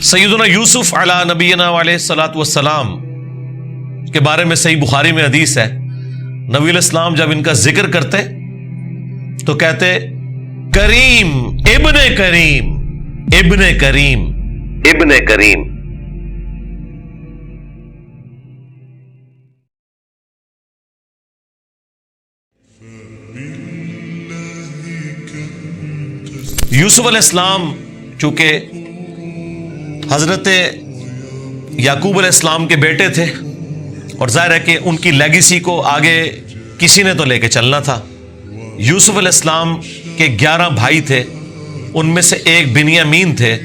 سیدنا یوسف علی نبینا علیہ الصلاۃ والسلام کے بارے میں صحیح بخاری میں حدیث ہے، نبی علیہ السلام جب ان کا ذکر کرتے تو کہتے کریم ابن کریم ابن کریم ابن کریم۔ یوسف علیہ السلام چونکہ حضرت یعقوب علیہ السلام کے بیٹے تھے اور ظاہر ہے کہ ان کی لیگیسی کو آگے کسی نے تو لے کے چلنا تھا۔ یوسف علیہ السلام کے 11 بھائی تھے، ان میں سے ایک بنیامین تھے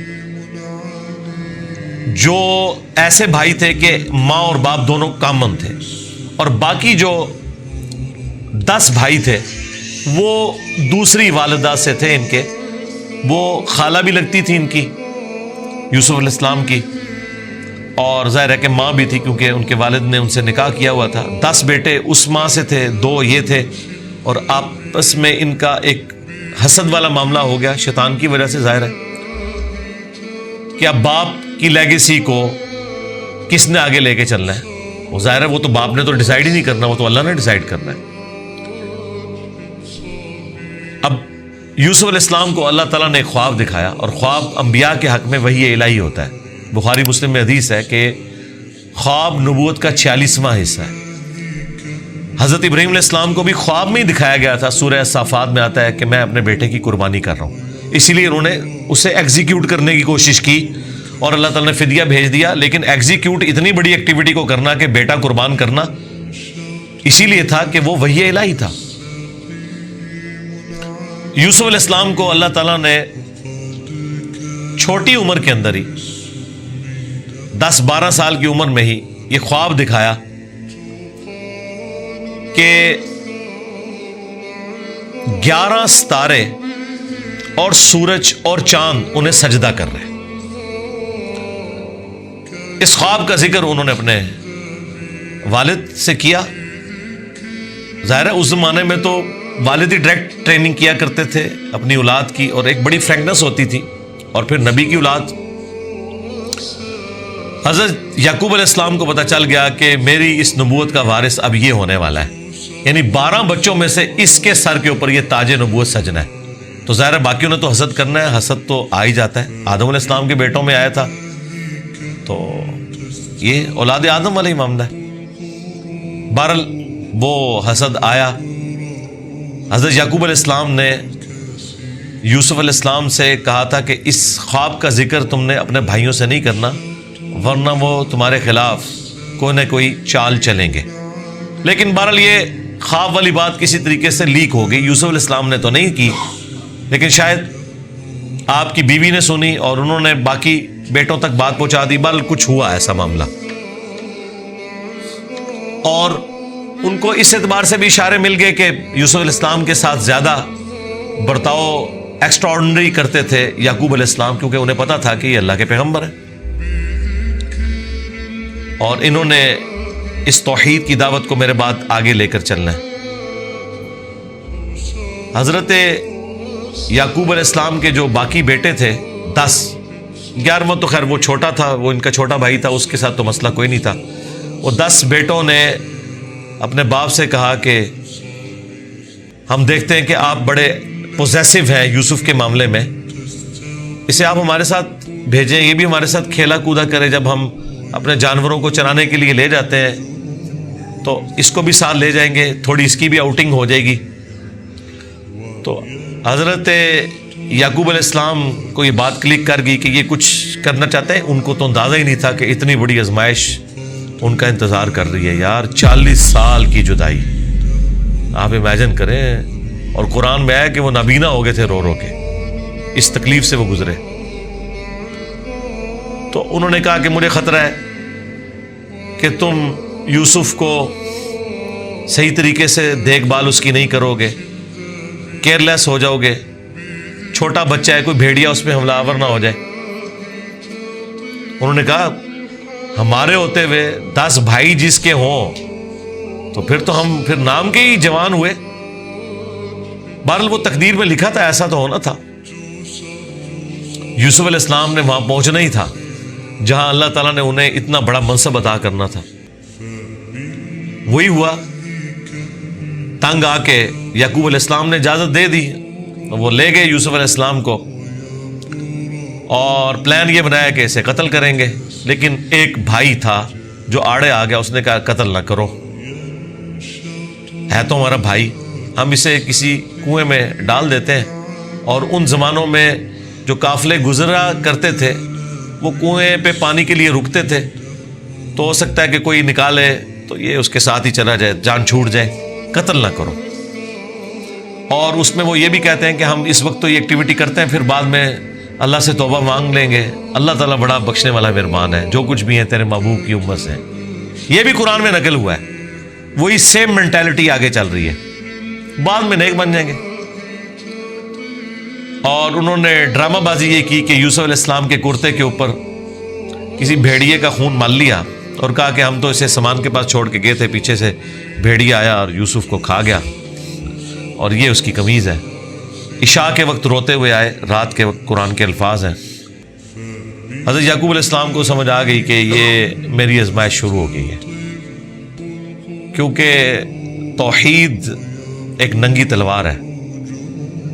جو ایسے بھائی تھے کہ ماں اور باپ دونوں کامن تھے، اور باقی جو 10 بھائی تھے وہ دوسری والدہ سے تھے ان کے، وہ خالہ بھی لگتی تھی ان کی یوسف علیہ السلام کی، اور ظاہر ہے کہ ماں بھی تھی کیونکہ ان کے والد نے ان سے نکاح کیا ہوا تھا۔ 10 بیٹے اس ماں سے تھے، 2 یہ تھے، اور آپس میں ان کا ایک حسد والا معاملہ ہو گیا شیطان کی وجہ سے۔ ظاہر ہے کہ اب باپ کی لیگیسی کو کس نے آگے لے کے چلنا ہے، وہ ظاہر ہے وہ تو باپ نے تو ڈیسائیڈ ہی نہیں کرنا، وہ تو اللہ نے ڈیسائیڈ کرنا ہے۔ اب یوسف علیہ السلام کو اللہ تعالیٰ نے ایک خواب دکھایا، اور خواب انبیاء کے حق میں وحی الہی ہوتا ہے۔ بخاری مسلم میں حدیث ہے کہ خواب نبوت کا 46واں حصہ ہے۔ حضرت ابراہیم علیہ السلام کو بھی خواب میں ہی دکھایا گیا تھا، سورہ صافات میں آتا ہے کہ میں اپنے بیٹے کی قربانی کر رہا ہوں، اسی لیے انہوں نے اسے ایگزیکیوٹ کرنے کی کوشش کی اور اللہ تعالیٰ نے فدیہ بھیج دیا، لیکن ایگزیکیوٹ اتنی بڑی ایکٹیویٹی کو کرنا کہ بیٹا قربان کرنا، اسی لیے تھا کہ وہ وحی الہی تھا۔ یوسف علیہ السلام کو اللہ تعالیٰ نے چھوٹی عمر کے اندر ہی 10-12 سال کی عمر میں ہی یہ خواب دکھایا کہ 11 ستارے اور سورج اور چاند انہیں سجدہ کر رہے ہیں۔ اس خواب کا ذکر انہوں نے اپنے والد سے کیا۔ ظاہر ہے اس زمانے میں تو والد ہی ڈائریکٹ ٹریننگ کیا کرتے تھے اپنی اولاد کی، اور ایک بڑی فرینکنس ہوتی تھی، اور پھر نبی کی اولاد۔ حضرت یعقوب علیہ السلام کو پتہ چل گیا کہ میری اس نبوت کا وارث اب یہ ہونے والا ہے، یعنی 12 بچوں میں سے اس کے سر کے اوپر یہ تاج نبوت سجنا ہے۔ تو ظاہر ہے باقیوں نے تو حسد کرنا ہے، حسد تو آ ہی جاتا ہے، آدم علیہ السلام کے بیٹوں میں آیا تھا، تو یہ اولاد آدم والا ہی معاملہ ہے۔ بہرحال وہ حسد آیا۔ حضرت یعقوب علیہ السلام نے یوسف علیہ السلام سے کہا تھا کہ اس خواب کا ذکر تم نے اپنے بھائیوں سے نہیں کرنا، ورنہ وہ تمہارے خلاف کوئی نہ کوئی چال چلیں گے۔ لیکن بہرحال یہ خواب والی بات کسی طریقے سے لیک ہو گئی، یوسف علیہ السلام نے تو نہیں کی، لیکن شاید آپ کی بیوی نے سنی اور انہوں نے باقی بیٹوں تک بات پہنچا دی۔ بہرحال کچھ ہوا ایسا معاملہ، اور ان کو اس اعتبار سے بھی اشارے مل گئے کہ یوسف علیہ السلام کے ساتھ زیادہ برتاؤ ایکسٹرا آرڈنری کرتے تھے یعقوب علیہ السلام، کیونکہ انہیں پتا تھا کہ یہ اللہ کے پیغمبر ہیں، اور انہوں نے اس توحید کی دعوت کو میرے بعد آگے لے کر چلنا ہے۔ حضرت یعقوب علیہ السلام کے جو باقی بیٹے تھے 10، 11واں تو خیر وہ چھوٹا تھا، وہ ان کا چھوٹا بھائی تھا، اس کے ساتھ تو مسئلہ کوئی نہیں تھا۔ وہ 10 بیٹوں نے اپنے باپ سے کہا کہ ہم دیکھتے ہیں کہ آپ بڑے پوزیسو ہیں یوسف کے معاملے میں، اسے آپ ہمارے ساتھ بھیجیں، یہ بھی ہمارے ساتھ کھیلا کودا کرے، جب ہم اپنے جانوروں کو چرانے کے لیے لے جاتے ہیں تو اس کو بھی ساتھ لے جائیں گے، تھوڑی اس کی بھی آؤٹنگ ہو جائے گی۔ تو حضرت یعقوب علیہ السلام کو یہ بات کلک کر گئی کہ یہ کچھ کرنا چاہتے ہیں۔ ان کو تو اندازہ ہی نہیں تھا کہ اتنی بڑی آزمائش ان کا انتظار کر رہی ہے۔ یار 40 سال کی جدائی آپ امیجن کریں، اور قرآن میں آیا کہ وہ نابینا ہو گئے تھے رو رو کے، اس تکلیف سے وہ گزرے۔ تو انہوں نے کہا کہ مجھے خطرہ ہے کہ تم یوسف کو صحیح طریقے سے دیکھ بھال اس کی نہیں کرو گے، کیئر لیس ہو جاؤ گے، چھوٹا بچہ ہے، کوئی بھیڑیا اس پہ حملہ آور نہ ہو جائے۔ انہوں نے کہا ہمارے ہوتے ہوئے 10 بھائی جس کے ہوں تو پھر تو ہم پھر نام کے ہی جوان ہوئے۔ بہرحال وہ تقدیر میں لکھا تھا، ایسا تو ہونا تھا۔ یوسف علیہ السلام نے وہاں پہنچنا ہی تھا، جہاں اللہ تعالیٰ نے انہیں اتنا بڑا منصب عطا کرنا تھا۔ وہی ہوا، تنگ آ کے یعقوب علیہ السلام نے اجازت دے دی، وہ لے گئے یوسف علیہ السلام کو اور پلان یہ بنایا کہ اسے قتل کریں گے، لیکن ایک بھائی تھا جو آڑے آ گیا، اس نے کہا قتل نہ کرو، ہے تو ہمارا بھائی، ہم اسے کسی کنویں میں ڈال دیتے ہیں۔ اور ان زمانوں میں جو قافلے گزرا کرتے تھے وہ کنویں پہ پانی کے لیے رکتے تھے، تو ہو سکتا ہے کہ کوئی نکالے تو یہ اس کے ساتھ ہی چلا جائے، جان چھوٹ جائے، قتل نہ کرو۔ اور اس میں وہ یہ بھی کہتے ہیں کہ ہم اس وقت تو یہ ایکٹیویٹی کرتے ہیں، پھر بعد میں اللہ سے توبہ مانگ لیں گے، اللہ تعالیٰ بڑا بخشنے والا مہربان ہے، جو کچھ بھی ہے تیرے محبوب کی امت سے۔ یہ بھی قرآن میں نقل ہوا ہے، وہی سیم مینٹالٹی آگے چل رہی ہے، بعد میں نیک بن جائیں گے۔ اور انہوں نے ڈرامہ بازی یہ کی کہ یوسف علیہ السلام کے کرتے کے اوپر کسی بھیڑیے کا خون مال لیا اور کہا کہ ہم تو اسے سامان کے پاس چھوڑ کے گئے تھے، پیچھے سے بھیڑیا آیا اور یوسف کو کھا گیا، اور یہ اس کی قمیض ہے۔ عشاء کے وقت روتے ہوئے آئے، رات کے وقت قرآن کے الفاظ ہیں۔ حضرت یعقوب علیہ السلام کو سمجھ آ گئی کہ یہ میری آزمائش شروع ہو گئی ہے، کیونکہ توحید ایک ننگی تلوار ہے۔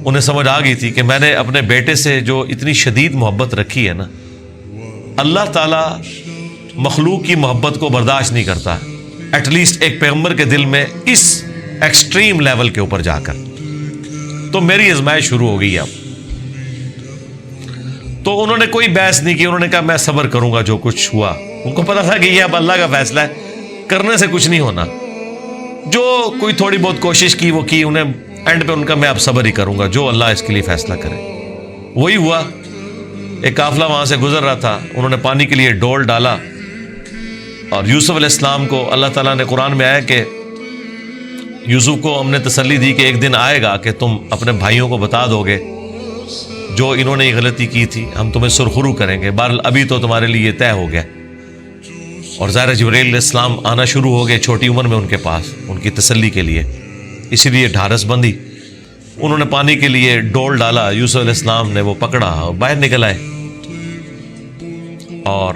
انہیں سمجھ آ گئی تھی کہ میں نے اپنے بیٹے سے جو اتنی شدید محبت رکھی ہے نا، اللہ تعالیٰ مخلوق کی محبت کو برداشت نہیں کرتا، ایٹ لیسٹ ایک پیغمبر کے دل میں اس ایکسٹریم لیول کے اوپر جا کر۔ تو میری آزمائش شروع ہو گئی اب۔ تو انہوں نے کوئی بحث نہیں کی، انہوں نے کہا میں صبر کروں گا جو کچھ ہوا۔ ان کو پتا تھا کہ یہ اب اللہ کا فیصلہ ہے، کرنے سے کچھ نہیں ہونا، جو کوئی تھوڑی بہت کوشش کی وہ کی، انہیں اینڈ پہ ان کا میں اب صبر ہی کروں گا، جو اللہ اس کے لیے فیصلہ کرے۔ وہی ہوا، ایک قافلہ وہاں سے گزر رہا تھا، انہوں نے پانی کے لیے ڈول ڈالا، اور یوسف علیہ السلام کو اللہ تعالیٰ نے قرآن میں آیا کہ یوسف کو ہم نے تسلی دی کہ ایک دن آئے گا کہ تم اپنے بھائیوں کو بتا دو گے جو انہوں نے یہ غلطی کی تھی، ہم تمہیں سرخرو کریں گے، بہرحال ابھی تو تمہارے لیے یہ طے ہو گیا۔ اور ظاہر جبرائیل علیہ السلام آنا شروع ہو گئے چھوٹی عمر میں ان کے پاس، ان کی تسلی کے لیے، اسی لیے ڈھارس بندی۔ انہوں نے پانی کے لیے ڈول ڈالا، یوسف علیہ السلام نے وہ پکڑا اور باہر نکل آئے، اور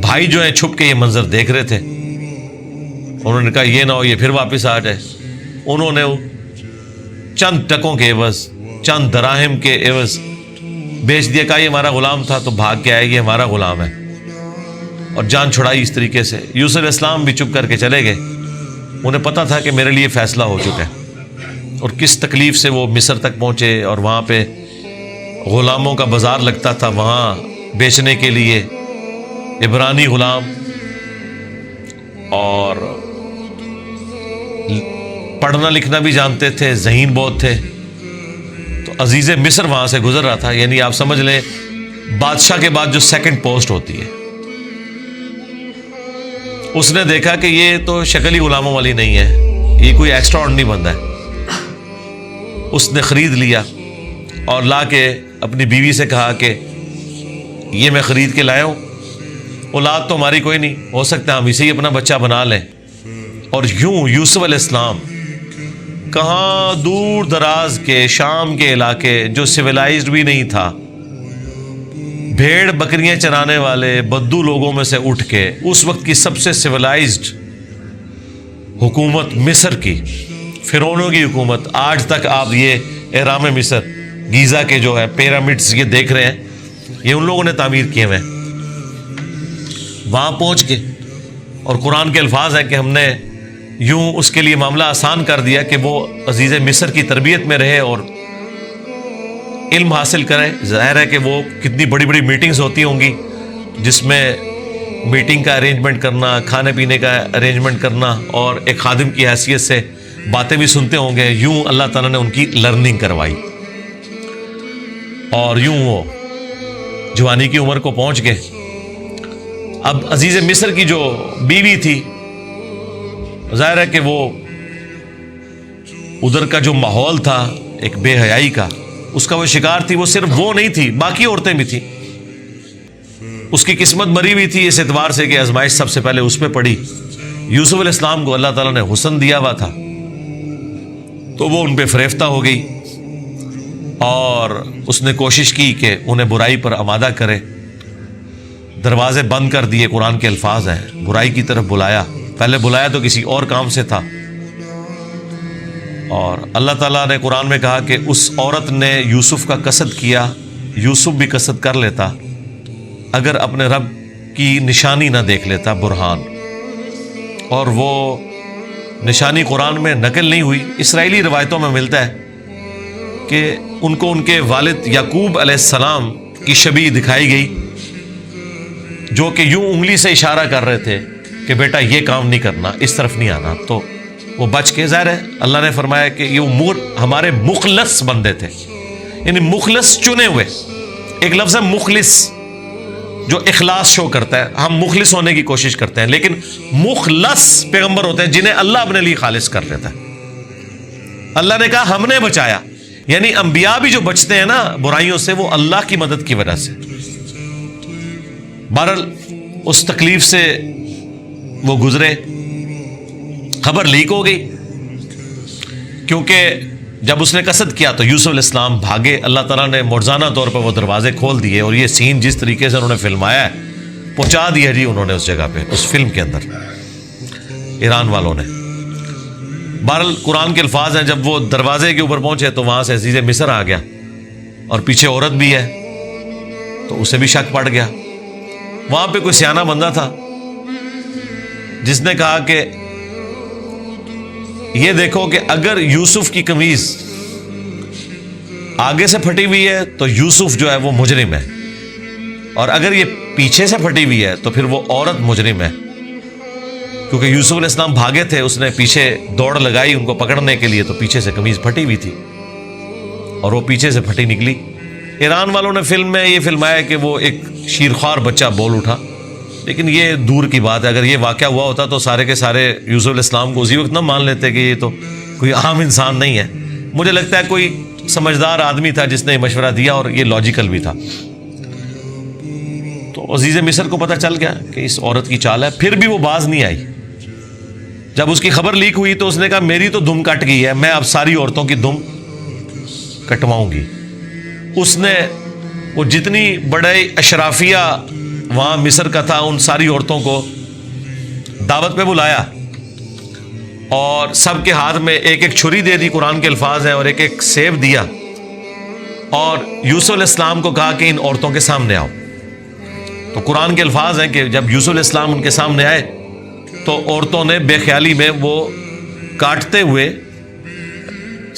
بھائی جو ہیں چھپ کے یہ منظر دیکھ رہے تھے۔ انہوں نے کہا یہ نہ ہو یہ پھر واپس آ جائے۔ انہوں نے چند ٹکوں کے عوض، چند دراہم کے عوض بیچ دیا، کہا یہ ہمارا غلام تھا، تو بھاگ کے آئے، یہ ہمارا غلام ہے، اور جان چھڑائی اس طریقے سے۔ یوسف علیہ السلام بھی چپ کر کے چلے گئے، انہیں پتہ تھا کہ میرے لیے فیصلہ ہو چکا ہے۔ اور کس تکلیف سے وہ مصر تک پہنچے، اور وہاں پہ غلاموں کا بازار لگتا تھا، وہاں بیچنے کے لیے عبرانی غلام، اور پڑھنا لکھنا بھی جانتے تھے، ذہین بہت تھے۔ تو عزیز مصر وہاں سے گزر رہا تھا، یعنی آپ سمجھ لیں بادشاہ کے بعد جو سیکنڈ پوسٹ ہوتی ہے۔ اس نے دیکھا کہ یہ تو شکل ہی غلاموں والی نہیں ہے، یہ کوئی ایکسٹرا آرڈنری بندہ ہے۔ اس نے خرید لیا اور لا کے اپنی بیوی سے کہا کہ یہ میں خرید کے لایا ہوں، اولاد تو ہماری کوئی نہیں، ہو سکتا ہے ہم اسے ہی اپنا بچہ بنا لیں۔ اور یوں یوسف علیہ السلام کہاں دور دراز کے شام کے علاقے جو سویلائزڈ بھی نہیں تھا، بھیڑ بکریاں چرانے والے بدو لوگوں میں سے اٹھ کے اس وقت کی سب سے سویلائزڈ حکومت مصر کی، فرعونوں کی حکومت، آج تک آپ یہ اہرام مصر گیزا کے جو ہے پیرامڈز یہ دیکھ رہے ہیں، یہ ان لوگوں نے تعمیر کیے ہوئے ہیں۔ وہاں پہنچ کے، اور قرآن کے الفاظ ہیں کہ ہم نے یوں اس کے لیے معاملہ آسان کر دیا کہ وہ عزیز مصر کی تربیت میں رہے اور علم حاصل کرے۔ ظاہر ہے کہ وہ کتنی بڑی بڑی میٹنگز ہوتی ہوں گی، جس میں میٹنگ کا ارینجمنٹ کرنا، کھانے پینے کا ارینجمنٹ کرنا، اور ایک خادم کی حیثیت سے باتیں بھی سنتے ہوں گے۔ یوں اللہ تعالیٰ نے ان کی لرننگ کروائی، اور یوں وہ جوانی کی عمر کو پہنچ گئے۔ اب عزیز مصر کی جو بیوی تھی، ظاہر ہے کہ وہ ادھر کا جو ماحول تھا ایک بے حیائی کا، اس کا وہ شکار تھی۔ وہ صرف وہ نہیں تھی، باقی عورتیں بھی تھیں۔ اس کی قسمت مری ہوئی تھی اس اعتبار سے کہ آزمائش سب سے پہلے اس پہ پڑی۔ یوسف علیہ السلام کو اللہ تعالیٰ نے حسن دیا ہوا تھا، تو وہ ان پہ فریفتہ ہو گئی، اور اس نے کوشش کی کہ انہیں برائی پر آمادہ کرے۔ دروازے بند کر دیے، قرآن کے الفاظ ہیں، برائی کی طرف بلایا. پہلے بلایا تو کسی اور کام سے تھا، اور اللہ تعالیٰ نے قرآن میں کہا کہ اس عورت نے یوسف کا قصد کیا، یوسف بھی قصد کر لیتا اگر اپنے رب کی نشانی نہ دیکھ لیتا، برہان. اور وہ نشانی قرآن میں نقل نہیں ہوئی. اسرائیلی روایتوں میں ملتا ہے کہ ان کو ان کے والد یعقوب علیہ السلام کی شبیہ دکھائی گئی، جو کہ یوں انگلی سے اشارہ کر رہے تھے کہ بیٹا یہ کام نہیں کرنا، اس طرف نہیں آنا. تو وہ بچ کے، ظاہر ہے اللہ نے فرمایا کہ یہ ہمارے مخلص بندے تھے، یعنی مخلص چنے ہوئے. ایک لفظ ہے مخلص جو اخلاص شو کرتا ہے. ہم مخلص ہونے کی کوشش کرتے ہیں، لیکن مخلص پیغمبر ہوتے ہیں جنہیں اللہ اپنے لیے خالص کر لیتا ہے. اللہ نے کہا ہم نے بچایا، یعنی انبیاء بھی جو بچتے ہیں نا برائیوں سے، وہ اللہ کی مدد کی وجہ سے. بہرحال اس تکلیف سے وہ گزرے. خبر لیک ہو گئی، کیونکہ جب اس نے قصد کیا تو یوسف علیہ السلام بھاگے. اللہ تعالیٰ نے معجزانہ طور پر وہ دروازے کھول دیے، اور یہ سین جس طریقے سے انہوں نے فلمایا ہے پہنچا دیا جی انہوں نے اس جگہ پہ، اس فلم کے اندر ایران والوں نے. بہرحال قرآن کے الفاظ ہیں جب وہ دروازے کے اوپر پہنچے تو وہاں سے عزیز مصر آ گیا، اور پیچھے عورت بھی ہے تو اسے بھی شک پڑ گیا. وہاں پہ کوئی سیانہ بندہ تھا جس نے کہا کہ یہ دیکھو کہ اگر یوسف کی قمیض آگے سے پھٹی ہوئی ہے تو یوسف جو ہے وہ مجرم ہے، اور اگر یہ پیچھے سے پھٹی ہوئی ہے تو پھر وہ عورت مجرم ہے. کیونکہ یوسف علیہ السلام بھاگے تھے، اس نے پیچھے دوڑ لگائی ان کو پکڑنے کے لیے، تو پیچھے سے قمیض پھٹی ہوئی تھی اور وہ پیچھے سے پھٹی نکلی. ایران والوں نے فلم میں یہ فلمایا کہ وہ ایک شیرخوار بچہ بول اٹھا، لیکن یہ دور کی بات ہے. اگر یہ واقعہ ہوا ہوتا تو سارے کے سارے یوسف علیہ السلام کو اسی وقت نہ مان لیتے کہ یہ تو کوئی عام انسان نہیں ہے. مجھے لگتا ہے کوئی سمجھدار آدمی تھا جس نے یہ مشورہ دیا، اور یہ لاجیکل بھی تھا. تو عزیز مصر کو پتہ چل گیا کہ اس عورت کی چال ہے. پھر بھی وہ باز نہیں آئی. جب اس کی خبر لیک ہوئی تو اس نے کہا میری تو دم کٹ گئی ہے، میں اب ساری عورتوں کی دم کٹواؤں گی. اس نے وہ جتنی بڑے اشرافیہ وہاں مصر کا تھا ان ساری عورتوں کو دعوت پہ بلایا، اور سب کے ہاتھ میں ایک ایک چھری دے دی، قرآن کے الفاظ ہیں، اور ایک ایک سیب دیا، اور یوسف علیہ السلام کو کہا کہ ان عورتوں کے سامنے آؤ. تو قرآن کے الفاظ ہیں کہ جب یوسف علیہ السلام ان کے سامنے آئے تو عورتوں نے بے خیالی میں وہ کاٹتے ہوئے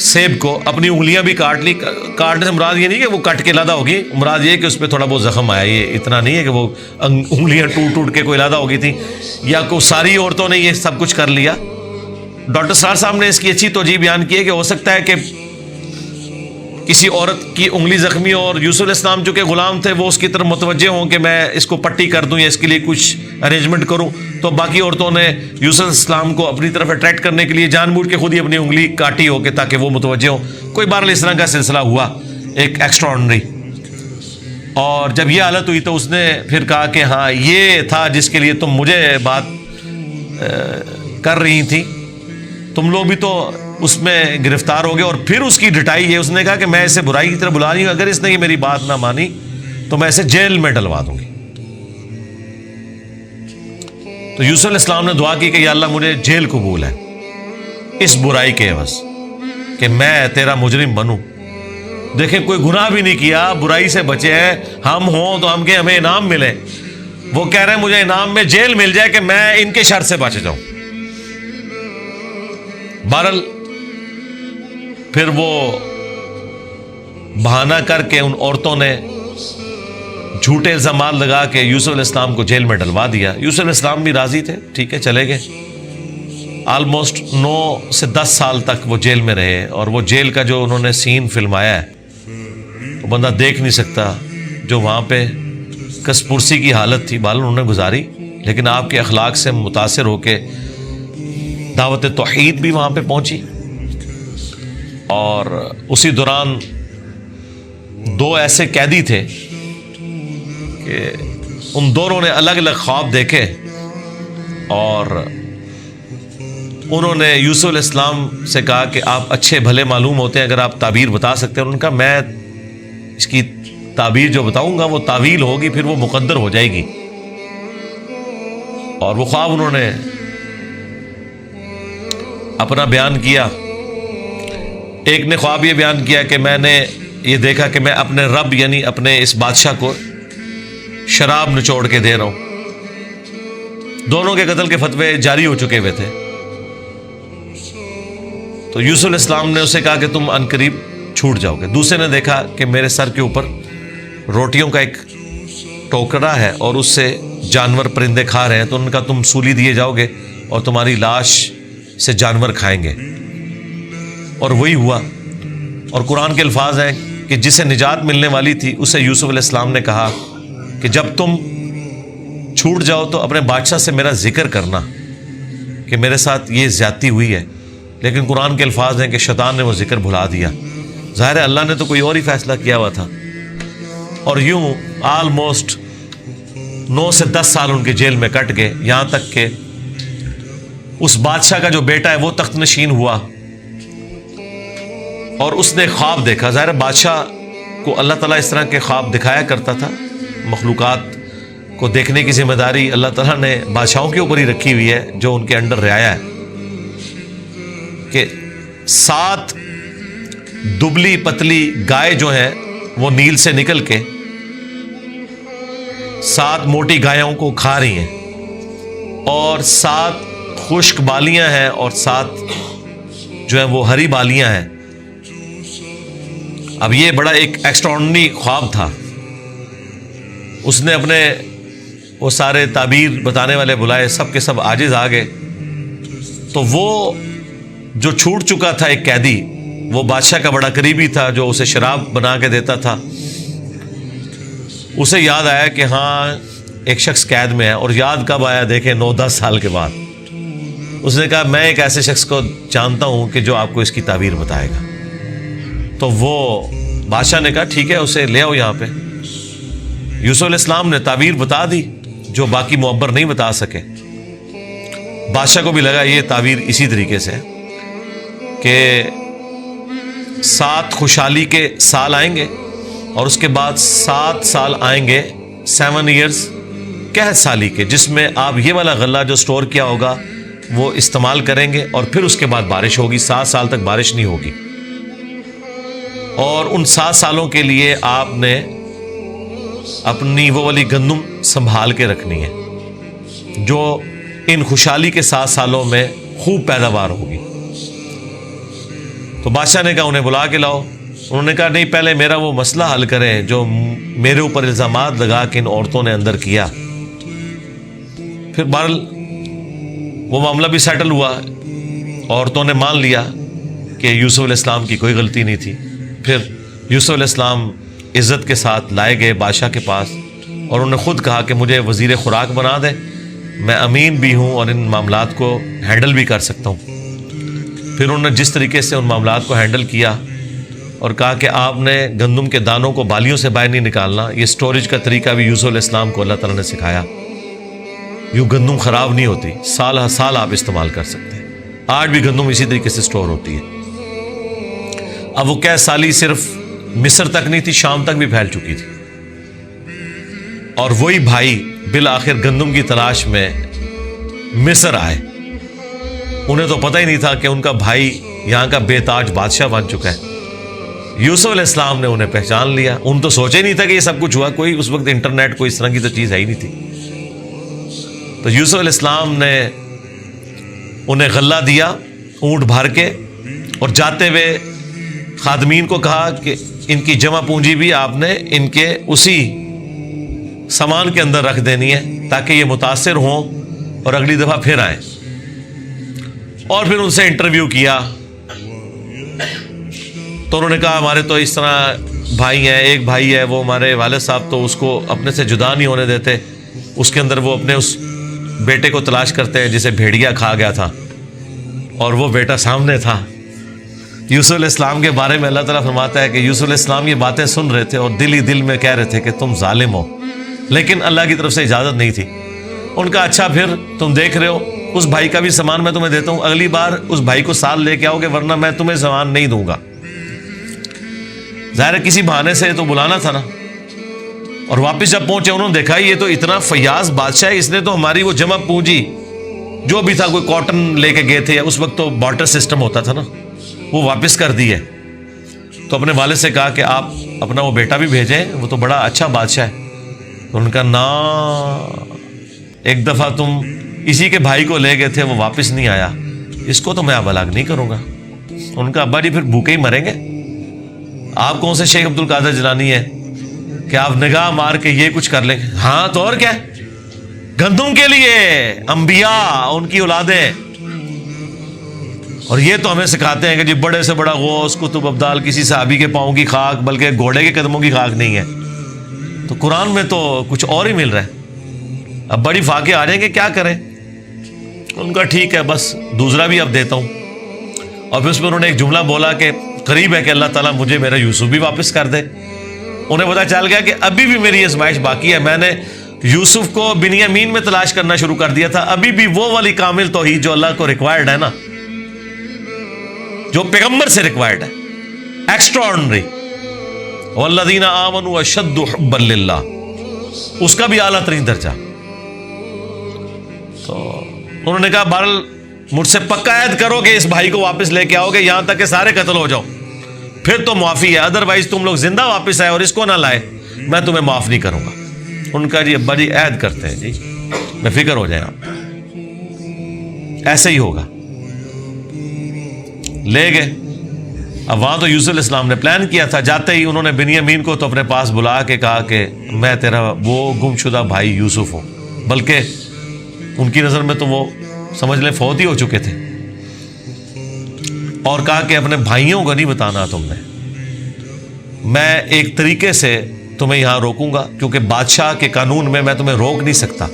سیب کو اپنی انگلیاں بھی کاٹ لی. کاٹنے سے مراد یہ نہیں کہ وہ کٹ کے علیحدہ ہوگی، مراد یہ کہ اس پہ تھوڑا بہت زخم آیا. یہ اتنا نہیں ہے کہ وہ انگلیاں ٹوٹ ٹوٹ کے کوئی علیحدہ ہو گئی تھی، یا کوئی ساری عورتوں نے یہ سب کچھ کر لیا. ڈاکٹر سرار صاحب نے اس کی اچھی توجیہ بیان کی ہے کہ ہو سکتا ہے کہ کسی عورت کی انگلی زخمی ہو، اور یوسف علیہ السلام جو کہ غلام تھے وہ اس کی طرف متوجہ ہوں کہ میں اس کو پٹی کر دوں یا اس کے لیے کچھ ارینجمنٹ کروں، تو باقی عورتوں نے یوسف علیہ السلام کو اپنی طرف اٹریکٹ کرنے کے لیے جان بوجھ کے خود ہی اپنی انگلی کاٹی ہو کہ تاکہ وہ متوجہ ہوں. کوئی بہرحال اس طرح کا سلسلہ ہوا ایک ایکسٹرا آرڈنری. اور جب یہ حالت ہوئی تو اس نے پھر کہا کہ ہاں یہ تھا جس کے لیے تم مجھے بات کر رہی تھی، تم لوگ بھی تو اس میں گرفتار ہو گئے. اور پھر اس کی ڈٹائی ہے، اس نے کہا کہ میں اسے برائی کی طرف بلا رہی ہوں، اگر اس نے یہ میری بات نہ مانی تو میں اسے جیل میں ڈلوا دوں گی. تو یوسف علیہ السلام نے دعا کی کہ یا اللہ مجھے جیل قبول ہے اس برائی کے عوض، کہ میں تیرا مجرم بنوں. دیکھیں کوئی گناہ بھی نہیں کیا، برائی سے بچے ہیں. ہم ہوں تو ہم کہ ہمیں انعام ملے، وہ کہہ رہے ہیں مجھے انعام میں جیل مل جائے کہ میں ان کے شر سے بچ جاؤں. بہرحال پھر وہ بہانہ کر کے ان عورتوں نے جھوٹے الزامات لگا کے یوسف علیہ السلام کو جیل میں ڈلوا دیا. یوسف علیہ السلام بھی راضی تھے، ٹھیک ہے چلے گئے. آلموسٹ 9 سے 10 سال تک وہ جیل میں رہے، اور وہ جیل کا جو انہوں نے سین فلمایا ہے وہ بندہ دیکھ نہیں سکتا. جو وہاں پہ کس پرسی کی حالت تھی بہرحال انہوں نے گزاری، لیکن آپ کے اخلاق سے متاثر ہو کے دعوت توحید بھی وہاں پہ پہنچی. اور اسی دوران 2 ایسے قیدی تھے کہ ان دونوں نے الگ الگ خواب دیکھے، اور انہوں نے یوسف علیہ السلام سے کہا کہ آپ اچھے بھلے معلوم ہوتے ہیں، اگر آپ تعبیر بتا سکتے ہیں. انہوں نے کہا میں اس کی تعبیر جو بتاؤں گا وہ تعویل ہوگی، پھر وہ مقدر ہو جائے گی. اور وہ خواب انہوں نے اپنا بیان کیا. ایک نے خواب یہ بیان کیا کہ میں نے یہ دیکھا کہ میں اپنے رب یعنی اپنے اس بادشاہ کو شراب نچوڑ کے دے رہا ہوں. دونوں کے قتل کے فتوے جاری ہو چکے ہوئے تھے. تو یوسف علیہ السلام نے اسے کہا کہ تم عنقریب چھوٹ جاؤ گے. دوسرے نے دیکھا کہ میرے سر کے اوپر روٹیوں کا ایک ٹوکرا ہے اور اس سے جانور پرندے کھا رہے ہیں, تو ان کا تم سولی دیے جاؤ گے اور تمہاری لاش سے جانور کھائیں گے. اور وہی ہوا. اور قرآن کے الفاظ ہیں کہ جسے نجات ملنے والی تھی اسے یوسف علیہ السلام نے کہا کہ جب تم چھوٹ جاؤ تو اپنے بادشاہ سے میرا ذکر کرنا کہ میرے ساتھ یہ زیادتی ہوئی ہے. لیکن قرآن کے الفاظ ہیں کہ شیطان نے وہ ذکر بھلا دیا. ظاہر ہے اللہ نے تو کوئی اور ہی فیصلہ کیا ہوا تھا. اور یوں آلموسٹ 9 سے 10 سال ان کے جیل میں کٹ گئے, یہاں تک کہ اس بادشاہ کا جو بیٹا ہے وہ تخت نشین ہوا اور اس نے خواب دیکھا. ظاہر بادشاہ کو اللہ تعالیٰ اس طرح کے خواب دکھایا کرتا تھا. مخلوقات کو دیکھنے کی ذمہ داری اللہ تعالیٰ نے بادشاہوں کے اوپر ہی رکھی ہوئی ہے جو ان کے انڈر رعایا ہے. کہ 7 دبلی پتلی گائے جو ہیں وہ نیل سے نکل کے 7 موٹی گایوں کو کھا رہی ہیں اور 7 خشک بالیاں ہیں اور 7 جو ہیں وہ ہری بالیاں ہیں. اب یہ بڑا ایک ایکسٹراڈنری خواب تھا. اس نے اپنے وہ سارے تعبیر بتانے والے بلائے, سب کے سب عاجز آ گئے. تو وہ جو چھوٹ چکا تھا ایک قیدی, وہ بادشاہ کا بڑا قریبی تھا جو اسے شراب بنا کے دیتا تھا, اسے یاد آیا کہ ہاں ایک شخص قید میں ہے. اور یاد کب آیا دیکھیں 9-10 سال کے بعد. اس نے کہا میں ایک ایسے شخص کو جانتا ہوں کہ جو آپ کو اس کی تعبیر بتائے گا. تو وہ بادشاہ نے کہا ٹھیک ہے اسے لے آؤ یہاں پہ. یوسف علیہ السلام نے تعبیر بتا دی جو باقی معبر نہیں بتا سکے. بادشاہ کو بھی لگا یہ تعبیر اسی طریقے سے کہ 7 خوشحالی کے سال آئیں گے اور اس کے بعد 7 سال آئیں گے 7 ایئرز قحط سالی کے, جس میں آپ یہ والا غلہ جو سٹور کیا ہوگا وہ استعمال کریں گے اور پھر اس کے بعد بارش ہوگی. 7 سال تک بارش نہیں ہوگی. اور ان 7 سالوں کے لیے آپ نے اپنی وہ والی گندم سنبھال کے رکھنی ہے جو ان خوشحالی کے 7 سالوں میں خوب پیداوار ہوگی. تو بادشاہ نے کہا انہیں بلا کے لاؤ. انہوں نے کہا نہیں پہلے میرا وہ مسئلہ حل کریں جو میرے اوپر الزامات لگا کے ان عورتوں نے اندر کیا. پھر بہرحال وہ معاملہ بھی سیٹل ہوا. عورتوں نے مان لیا کہ یوسف علیہ السلام کی کوئی غلطی نہیں تھی. پھر یوسف علیہ السلام عزت کے ساتھ لائے گئے بادشاہ کے پاس اور انہوں نے خود کہا کہ مجھے وزیر خوراک بنا دے, میں امین بھی ہوں اور ان معاملات کو ہینڈل بھی کر سکتا ہوں. پھر انہوں نے جس طریقے سے ان معاملات کو ہینڈل کیا اور کہا کہ آپ نے گندم کے دانوں کو بالیوں سے باہر نہیں نکالنا. یہ سٹوریج کا طریقہ بھی یوسف علیہ السلام کو اللہ تعالیٰ نے سکھایا. یوں گندم خراب نہیں ہوتی, سال ہر سال آپ استعمال کر سکتے ہیں. آج بھی گندم اسی طریقے سے سٹور ہوتی ہے. اب وہ قحط سالی صرف مصر تک نہیں تھی, شام تک بھی پھیل چکی تھی. اور وہی بھائی بالآخر گندم کی تلاش میں مصر آئے. انہیں تو پتہ ہی نہیں تھا کہ ان کا بھائی یہاں کا بے تاج بادشاہ بن چکا ہے. یوسف علیہ السلام نے انہیں پہچان لیا. ان تو سوچے نہیں تھا کہ یہ سب کچھ ہوا. کوئی اس وقت انٹرنیٹ کوئی اس طرح کی تو چیز ہے ہی نہیں تھی. تو یوسف علیہ السلام نے انہیں غلہ دیا اونٹ بھر کے, اور جاتے ہوئے خادمین کو کہا کہ ان کی جمع پونجی بھی آپ نے ان کے اسی سامان کے اندر رکھ دینی ہے تاکہ یہ متاثر ہوں اور اگلی دفعہ پھر آئیں. اور پھر ان سے انٹرویو کیا تو انہوں نے کہا ہمارے تو اس طرح بھائی ہیں, ایک بھائی ہے وہ ہمارے والد صاحب تو اس کو اپنے سے جدا نہیں ہونے دیتے. اس کے اندر وہ اپنے اس بیٹے کو تلاش کرتے ہیں جسے بھیڑیا کھا گیا تھا, اور وہ بیٹا سامنے تھا. یوسف علیہ السلام کے بارے میں اللہ تعالیٰ فرماتا ہے کہ یوسف علیہ السلام یہ باتیں سن رہے تھے اور دل ہی دل میں کہہ رہے تھے کہ تم ظالم ہو, لیکن اللہ کی طرف سے اجازت نہیں تھی. ان کا اچھا پھر تم دیکھ رہے ہو اس بھائی کا بھی سامان میں تمہیں دیتا ہوں, اگلی بار اس بھائی کو ساتھ لے کے آؤ گے ورنہ میں تمہیں سامان نہیں دوں گا. ظاہر کسی بہانے سے تو بلانا تھا نا. اور واپس جب پہنچے انہوں نے دیکھا یہ تو اتنا فیاض بادشاہ ہے، اس نے تو ہماری وہ جمع پونجی جو بھی تھا، کوئی کاٹن لے کے گئے تھے، اس وقت تو بارٹر سسٹم ہوتا تھا نا، وہ واپس کر دی ہے۔ تو اپنے والد سے کہا کہ آپ اپنا وہ بیٹا بھی بھیجیں، وہ تو بڑا اچھا بادشاہ ہے۔ تو ان کا نا ایک دفعہ تم اسی کے بھائی کو لے گئے تھے، وہ واپس نہیں آیا، اس کو تو میں اب الگ نہیں کروں گا۔ ان کا ابا جی پھر بھوکے ہی مریں گے، آپ کون سے شیخ عبد القادر جیلانی ہے کہ آپ نگاہ مار کے یہ کچھ کر لیں گے؟ ہاں تو اور کیا، گندم کے لیے انبیاء، ان کی اولادیں، اور یہ تو ہمیں سکھاتے ہیں کہ جی بڑے سے بڑا غوث قطب ابدال کسی صحابی کے پاؤں کی خاک بلکہ گھوڑے کے قدموں کی خاک نہیں ہے۔ تو قرآن میں تو کچھ اور ہی مل رہا ہے۔ اب بڑی فاقے آ جائیں گے، کیا کریں؟ ان کا ٹھیک ہے، بس دوسرا بھی اب دیتا ہوں۔ اور پھر اس میں انہوں نے ایک جملہ بولا کہ قریب ہے کہ اللہ تعالیٰ مجھے میرا یوسف بھی واپس کر دے۔ انہیں پتا چل گیا کہ ابھی بھی میری آزمائش باقی ہے، میں نے یوسف کو بنیامین میں تلاش کرنا شروع کر دیا تھا، ابھی بھی وہ والی کامل توحید جو اللہ کو ریکوائرڈ ہے نا، جو پیغمبر سے ریکوائرڈ ہے، ایکسٹرا آرڈنری، والذین آمنوا اشد حبا للہ، اس کا بھی اعلیٰ ترین درجہ۔ تو انہوں نے کہا بہرحال مجھ سے پکا عہد کرو کہ اس بھائی کو واپس لے کے آؤ گے یہاں تک کہ سارے قتل ہو جاؤ، پھر تو معافی ہے، ادروائز تم لوگ زندہ واپس آئے اور اس کو نہ لائے میں تمہیں معاف نہیں کروں گا۔ ان کا جی ابا جی عہد کرتے ہیں جی، میں فکر ہو جائیں آپ، ایسے ہی ہوگا۔ لے گئے، اب وہاں تو یوسف علیہ السلام نے پلان کیا تھا، جاتے ہی انہوں نے بنیامین کو تو اپنے پاس بلا کے کہا کہ میں تیرا وہ گم شدہ بھائی یوسف ہوں، بلکہ ان کی نظر میں تو وہ سمجھ لیں فوت ہی ہو چکے تھے، اور کہا کہ اپنے بھائیوں کو نہیں بتانا تم نے، میں ایک طریقے سے تمہیں یہاں روکوں گا کیونکہ بادشاہ کے قانون میں تمہیں روک نہیں سکتا۔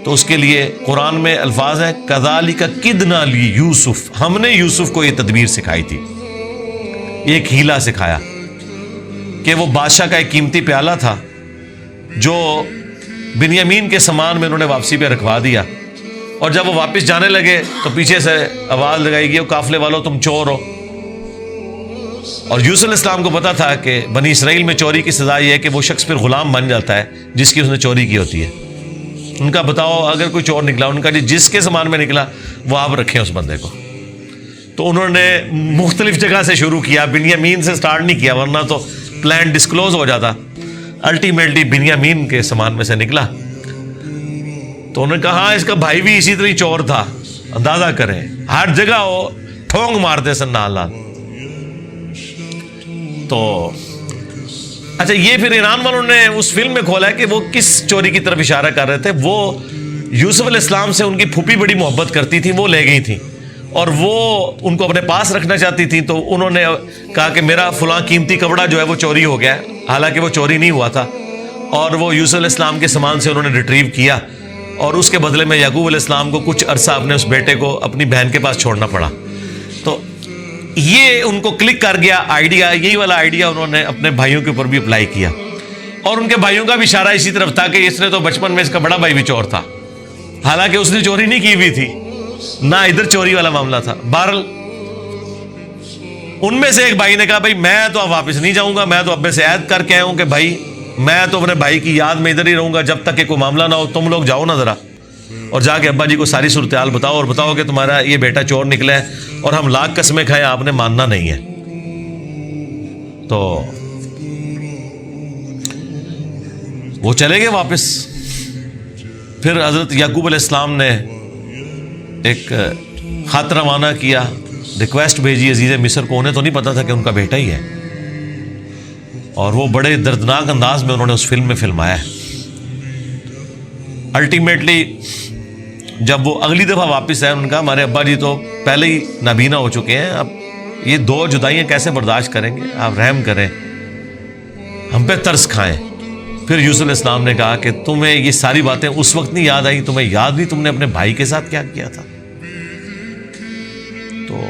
تو اس کے لیے قرآن میں الفاظ ہیں کذالک کدنا لی یوسف، ہم نے یوسف کو یہ تدبیر سکھائی تھی، ایک ہیلا سکھایا کہ وہ بادشاہ کا ایک قیمتی پیالہ تھا جو بنیامین کے سامان میں انہوں نے واپسی پہ رکھوا دیا، اور جب وہ واپس جانے لگے تو پیچھے سے آواز لگائی گئی قافلے والوں تم چور ہو۔ اور یوسف علیہ السلام کو پتا تھا کہ بنی اسرائیل میں چوری کی سزا یہ ہے کہ وہ شخص پھر غلام بن جاتا ہے جس کی اس نے چوری کی ہوتی ہے۔ ان کا بتاؤ اگر کوئی چور نکلا، ان کا جی جس کے سامان میں نکلا وہ آپ رکھیں اس بندے کو۔ تو انہوں نے مختلف جگہ سے شروع کیا، بنیامین سے سٹارٹ نہیں کیا ورنہ تو پلان ڈسکلوز ہو جاتا، الٹیمیٹلی بنیامین کے سامان میں سے نکلا۔ تو انہوں نے کہا ہاں اس کا بھائی بھی اسی طرح چور تھا، اندازہ کریں ہر جگہ وہ ٹھونگ مارتے سن نال نال۔ تو اچھا یہ پھر ایران والوں نے اس فلم میں کھولا ہے کہ وہ کس چوری کی طرف اشارہ کر رہے تھے، وہ یوسف علیہ السلام سے ان کی پھوپھی بڑی محبت کرتی تھی، وہ لے گئی تھی اور وہ ان کو اپنے پاس رکھنا چاہتی تھی، تو انہوں نے کہا کہ میرا فلاں قیمتی کپڑا جو ہے وہ چوری ہو گیا ہے، حالانکہ وہ چوری نہیں ہوا تھا، اور وہ یوسف علیہ السلام کے سامان سے انہوں نے ریٹریو کیا، اور اس کے بدلے میں یعقوب علیہ السلام کو کچھ عرصہ اپنے اس بیٹے کو اپنی بہن کے پاس چھوڑنا پڑا۔ تو یہ ان کو کلک کر گیا آئیڈیا، یہی والا آئیڈیا انہوں نے اپنے بھائیوں کے اوپر بھی اپلائی کیا، اور ان کے بھائیوں کا بھی اشارہ اسی طرف تھا کہ اس نے تو بچپن میں اس کا بڑا بھائی بھی چور تھا، حالانکہ اس نے چوری نہیں کی ہوئی تھی، نہ ادھر چوری والا معاملہ تھا۔ بہرحال ان میں سے ایک بھائی نے کہا بھائی میں تو اب واپس نہیں جاؤں گا، میں تو ابے سے عہد کر کے آیا ہوں کہ بھائی میں تو اپنے بھائی کی یاد میں ادھر ہی رہوں گا جب تک کہ کوئی معاملہ نہ ہو، تم لوگ جاؤ نا ذرا اور جا کے ابا جی کو ساری صورتحال بتاؤ اور بتاؤ کہ تمہارا یہ بیٹا چور نکلا ہے اور ہم لاکھ قسمیں کھائیں آپ نے ماننا نہیں ہے۔ تو وہ چلے گئے واپس۔ پھر حضرت یعقوب علیہ السلام نے ایک خط روانہ کیا، ریکویسٹ بھیجی عزیز مصر کو، انہیں تو نہیں پتا تھا کہ ان کا بیٹا ہی ہے، اور وہ بڑے دردناک انداز میں انہوں نے اس فلم میں فلمایا ہے۔ الٹیمیٹلی جب وہ اگلی دفعہ واپس آئے، ان کا ہمارے ابا جی تو پہلے ہی نابینا ہو چکے ہیں، اب یہ دو جدائیاں کیسے برداشت کریں گے، آپ رحم کریں، ہم پہ ترس کھائیں۔ پھر یوسف علیہ السلام نے کہا کہ تمہیں یہ ساری باتیں اس وقت نہیں یاد آئی، تمہیں یاد نہیں تم نے اپنے بھائی کے ساتھ کیا کیا تھا؟ تو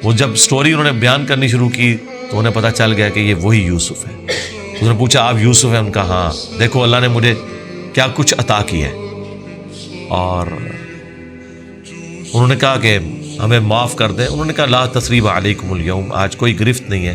وہ جب سٹوری انہوں نے بیان کرنی شروع کی تو انہیں پتہ چل گیا کہ یہ وہی یوسف ہے۔ انہوں نے پوچھا آپ یوسف ہیں؟ ان کا ہاں، دیکھو اللہ نے مجھے کیا کچھ عطا کی ہے، اور انہوں نے کہا کہ ہمیں معاف کر دیں۔ انہوں نے کہا لا تثریب علیکم اليوم، آج کوئی گرفت نہیں ہے،